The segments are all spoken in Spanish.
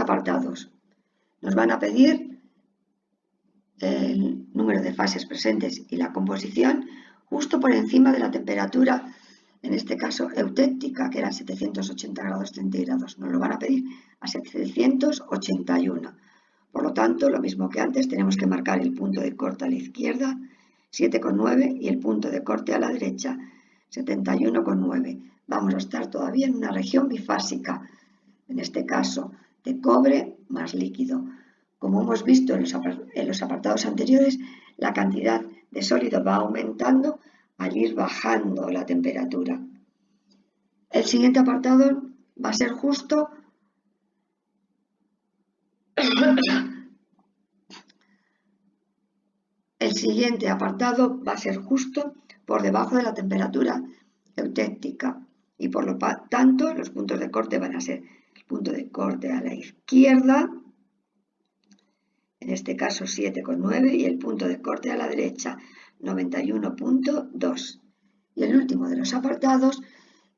apartados. Nos van a pedir el número de fases presentes y la composición justo por encima de la temperatura, en este caso eutéctica, que eran 780 grados centígrados. Nos lo van a pedir a 781. Por lo tanto, lo mismo que antes, tenemos que marcar el punto de corte a la izquierda, 7,9, y el punto de corte a la derecha, 71,9. Vamos a estar todavía en una región bifásica, en este caso de cobre más líquido. Como hemos visto en los apartados anteriores, la cantidad de sólido va aumentando al ir bajando la temperatura. El siguiente apartado va a ser justo por debajo de la temperatura eutéctica y por lo tanto los puntos de corte van a ser el punto de corte a la izquierda, en este caso 7,9, y el punto de corte a la derecha 91,2. Y el último de los apartados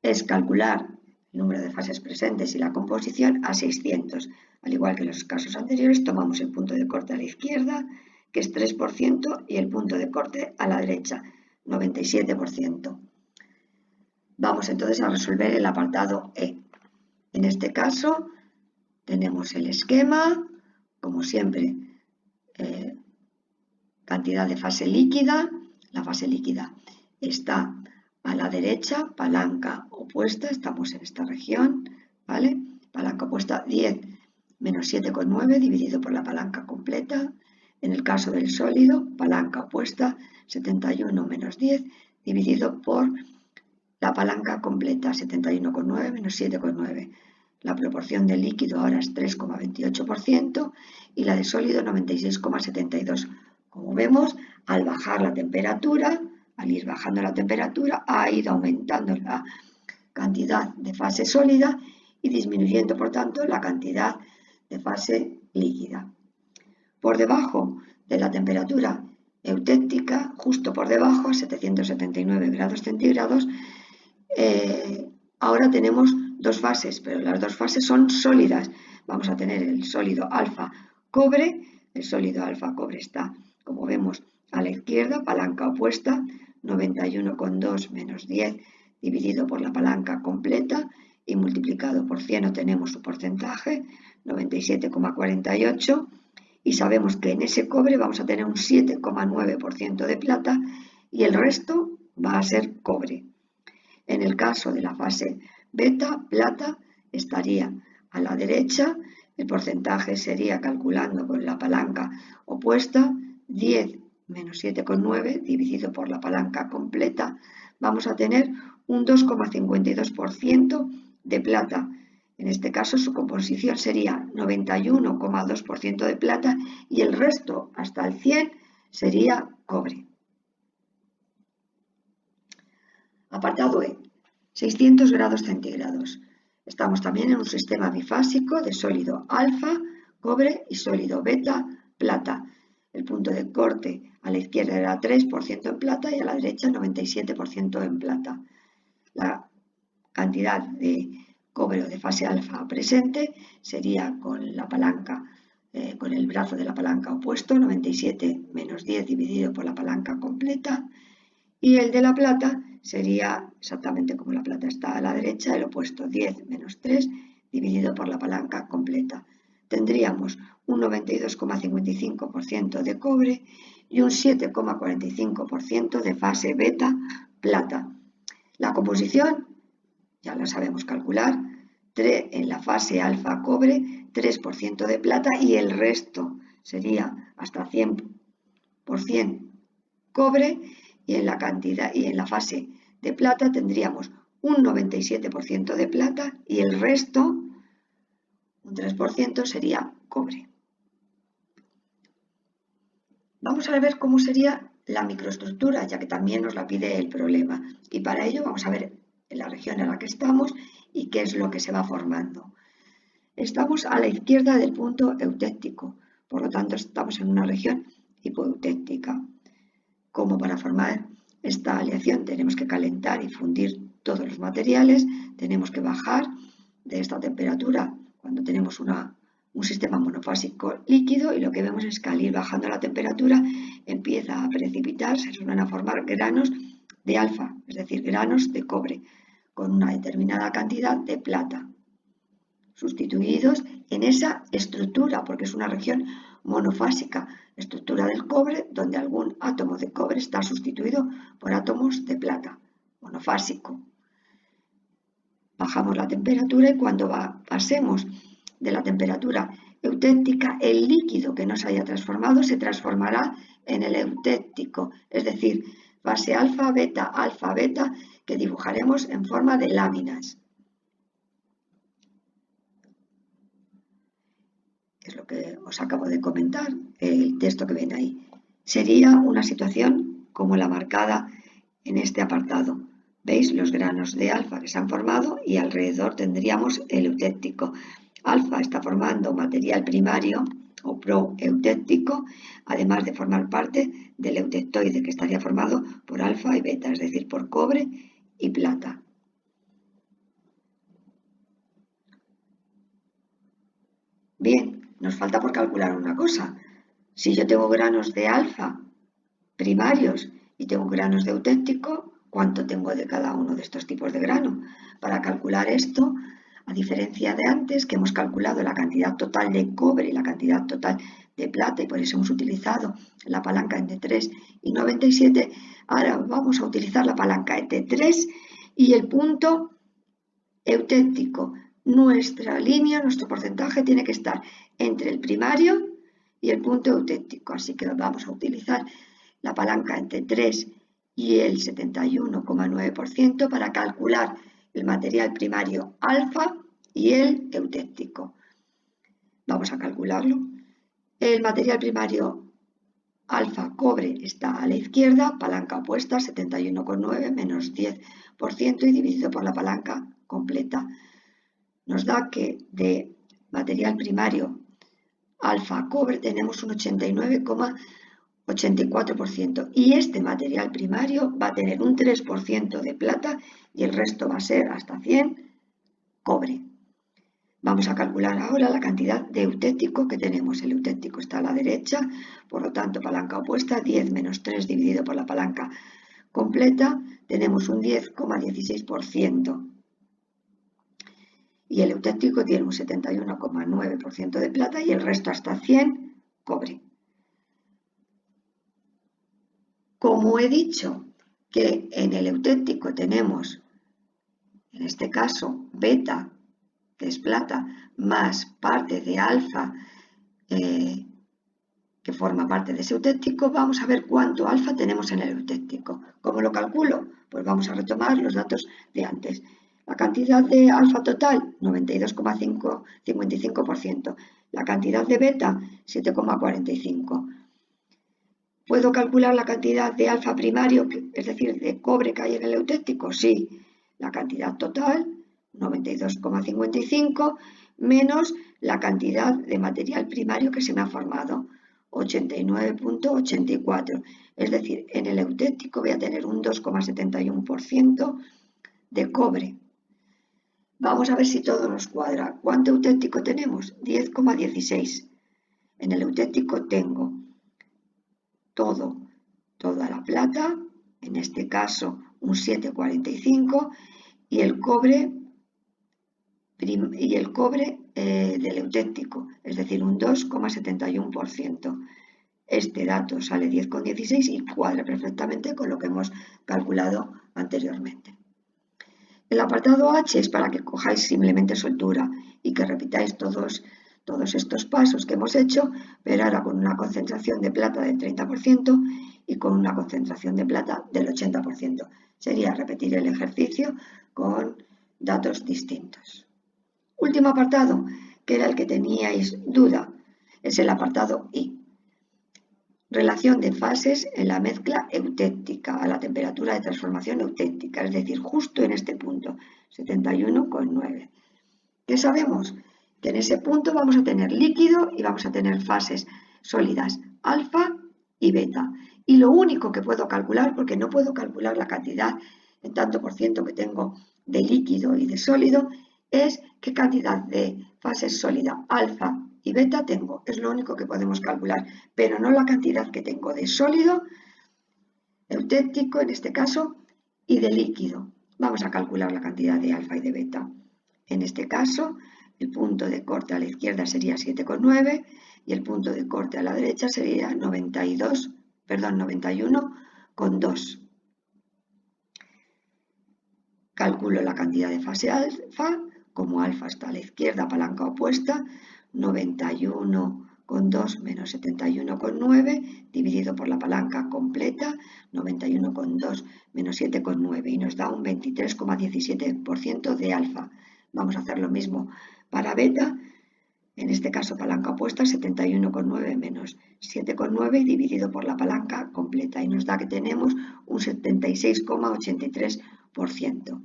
es calcular el número de fases presentes y la composición a 600. Al igual que en los casos anteriores, tomamos el punto de corte a la izquierda, que es 3%, y el punto de corte a la derecha, 97%. Vamos entonces a resolver el apartado E. En este caso tenemos el esquema, como siempre, cantidad de fase líquida. La fase líquida está a la derecha, palanca opuesta, estamos en esta región, ¿vale? Palanca opuesta 10 menos 7,9 dividido por la palanca completa. En el caso del sólido, palanca opuesta 71 menos 10 dividido por la palanca completa, 71,9 menos 7,9. La proporción del líquido ahora es 3,28% y la de sólido 96,72. Como vemos, al bajar la temperatura, al ir bajando la temperatura, ha ido aumentando la cantidad de fase sólida y disminuyendo, por tanto, la cantidad de fase líquida. Por debajo de la temperatura eutéctica, justo por debajo, a 779 grados centígrados, ahora tenemos dos fases, pero las dos fases son sólidas. Vamos a tener el sólido alfa cobre. El sólido alfa cobre está, como vemos, a la izquierda, palanca opuesta, 91,2 menos 10 dividido por la palanca completa y multiplicado por 100 obtenemos su porcentaje, 97,48, y sabemos que en ese cobre vamos a tener un 7,9% de plata y el resto va a ser cobre. En el caso de la fase beta, plata, estaría a la derecha, el porcentaje sería, calculando con la palanca opuesta, 10 menos 7,9 dividido por la palanca completa, vamos a tener un 2,52% de plata. En este caso su composición sería 91,2% de plata y el resto, hasta el 100, sería cobre. Apartado E, 600 grados centígrados. Estamos también en un sistema bifásico de sólido alfa, cobre, y sólido beta, plata. El punto de corte a la izquierda era 3% en plata y a la derecha 97% en plata. La cantidad de cobre o de fase alfa presente sería con la palanca, con el brazo de la palanca opuesto, 97 menos 10 dividido por la palanca completa, y el de la plata sería exactamente como la plata está a la derecha, el opuesto, 10 menos 3 dividido por la palanca completa. Tendríamos un 92,55% de cobre y un 7,45% de fase beta plata. La composición ya la sabemos calcular, en la fase alfa cobre 3% de plata y el resto sería hasta 100% cobre, y en la fase de plata tendríamos un 97% de plata y el resto, un 3%, sería cobre. Vamos a ver cómo sería la microestructura, ya que también nos la pide el problema. Y para ello vamos a ver en la región en la que estamos y qué es lo que se va formando. Estamos a la izquierda del punto eutéctico, por lo tanto estamos en una región hipoeutéctica. Como para formar esta aleación tenemos que calentar y fundir todos los materiales, tenemos que bajar de esta temperatura cuando tenemos una un sistema monofásico líquido y lo que vemos es que al ir bajando la temperatura empieza a precipitarse, se van a formar granos de alfa, es decir, granos de cobre, con una determinada cantidad de plata, sustituidos en esa estructura, porque es una región monofásica, estructura del cobre, donde algún átomo de cobre está sustituido por átomos de plata, monofásico. Bajamos la temperatura y cuando pasemos de la temperatura eutéctica, el líquido que no se haya transformado se transformará en el eutéctico, es decir, fase alfa, beta, que dibujaremos en forma de láminas. Es lo que os acabo de comentar, el texto que ven ahí. Sería una situación como la marcada en este apartado. ¿Veis los granos de alfa que se han formado y alrededor tendríamos el eutéctico? Alfa está formando material primario o proeutéctico, además de formar parte del eutectoide que estaría formado por alfa y beta, es decir, por cobre y plata. Bien, nos falta por calcular una cosa. Si yo tengo granos de alfa primarios y tengo granos de eutéctico, ¿cuánto tengo de cada uno de estos tipos de grano? Para calcular esto, a diferencia de antes, que hemos calculado la cantidad total de cobre y la cantidad total de plata, y por eso hemos utilizado la palanca entre 3 y 97, ahora vamos a utilizar la palanca entre 3 y el punto eutéctico. Nuestra línea, nuestro porcentaje tiene que estar entre el primario y el punto eutéctico, así que vamos a utilizar la palanca entre 3 y el 71,9% para calcular el material primario alfa y el eutéctico. Vamos a calcularlo. El material primario alfa cobre está a la izquierda, palanca opuesta 71,9 menos 10% y dividido por la palanca completa. Nos da que de material primario alfa cobre tenemos un 89,84% y este material primario va a tener un 3% de plata y el resto va a ser hasta 100 cobre. Vamos a calcular ahora la cantidad de eutéctico que tenemos. El eutéctico está a la derecha, por lo tanto palanca opuesta, 10 menos 3 dividido por la palanca completa, tenemos un 10,16%. Y el eutéctico tiene un 71,9% de plata y el resto hasta 100 cobre. Como he dicho que en el eutéctico tenemos, en este caso, beta, que es plata, más parte de alfa, que forma parte de ese eutéctico, vamos a ver cuánto alfa tenemos en el eutéctico. ¿Cómo lo calculo? Pues vamos a retomar los datos de antes. La cantidad de alfa total, 92,55%. La cantidad de beta, 7,45%. ¿Puedo calcular la cantidad de alfa primario, es decir, de cobre que hay en el eutéctico? Sí. La cantidad total, 92,55, menos la cantidad de material primario que se me ha formado, 89,84. Es decir, en el eutéctico voy a tener un 2,71% de cobre. Vamos a ver si todo nos cuadra. ¿Cuánto eutéctico tenemos? 10,16. En el eutéctico tengo toda la plata, en este caso un 7,45, y el cobre del eutéctico, es decir, un 2,71%. Este dato sale 10,16 y cuadra perfectamente con lo que hemos calculado anteriormente. El apartado H es para que cojáis simplemente soltura y que repitáis todos estos pasos que hemos hecho, pero ahora con una concentración de plata del 30% y con una concentración de plata del 80%. Sería repetir el ejercicio con datos distintos. Último apartado, que era el que teníais duda, es el apartado I. Relación de fases en la mezcla eutéctica a la temperatura de transformación eutéctica, es decir, justo en este punto, 71,9. ¿Qué sabemos? Que en ese punto vamos a tener líquido y vamos a tener fases sólidas alfa y beta. Y lo único que puedo calcular, porque no puedo calcular la cantidad en tanto por ciento que tengo de líquido y de sólido, es qué cantidad de fases sólida alfa y beta tengo, es lo único que podemos calcular, pero no la cantidad que tengo de sólido, eutéctico en este caso, y de líquido. Vamos a calcular la cantidad de alfa y de beta. En este caso, el punto de corte a la izquierda sería 7,9 y el punto de corte a la derecha sería 91,2. Calculo la cantidad de fase alfa, como alfa está a la izquierda, palanca opuesta, 91,2 menos 71,9 dividido por la palanca completa, 91,2 menos 7,9 y nos da un 23,17% de alfa. Vamos a hacer lo mismo para beta, en este caso palanca opuesta, 71,9 menos 7,9 dividido por la palanca completa y nos da que tenemos un 76,83%.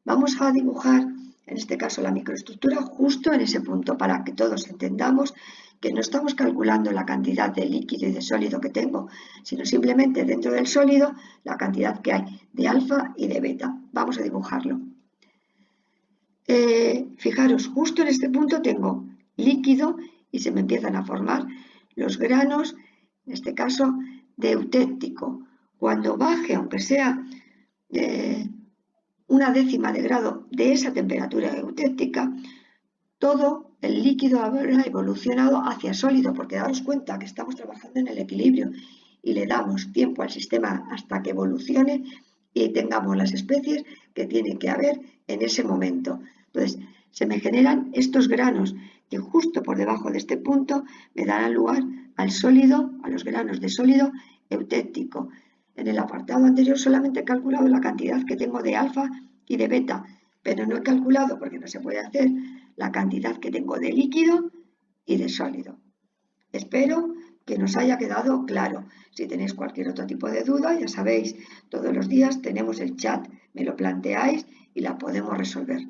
Vamos a dibujar, en este caso, la microestructura justo en ese punto para que todos entendamos que no estamos calculando la cantidad de líquido y de sólido que tengo, sino simplemente dentro del sólido la cantidad que hay de alfa y de beta. Vamos a dibujarlo. Fijaros, justo en este punto tengo líquido y se me empiezan a formar los granos, en este caso, de eutéctico. Cuando baje, aunque sea una décima de grado de esa temperatura eutéctica, todo el líquido habrá evolucionado hacia sólido, porque daros cuenta que estamos trabajando en el equilibrio y le damos tiempo al sistema hasta que evolucione y tengamos las especies que tiene que haber en ese momento. Entonces, se me generan estos granos que justo por debajo de este punto me darán lugar al sólido, a los granos de sólido eutéctico. En el apartado anterior solamente he calculado la cantidad que tengo de alfa y de beta, pero no he calculado, porque no se puede hacer, la cantidad que tengo de líquido y de sólido. Espero que nos haya quedado claro. Si tenéis cualquier otro tipo de duda, ya sabéis, todos los días tenemos el chat, me lo planteáis y la podemos resolver.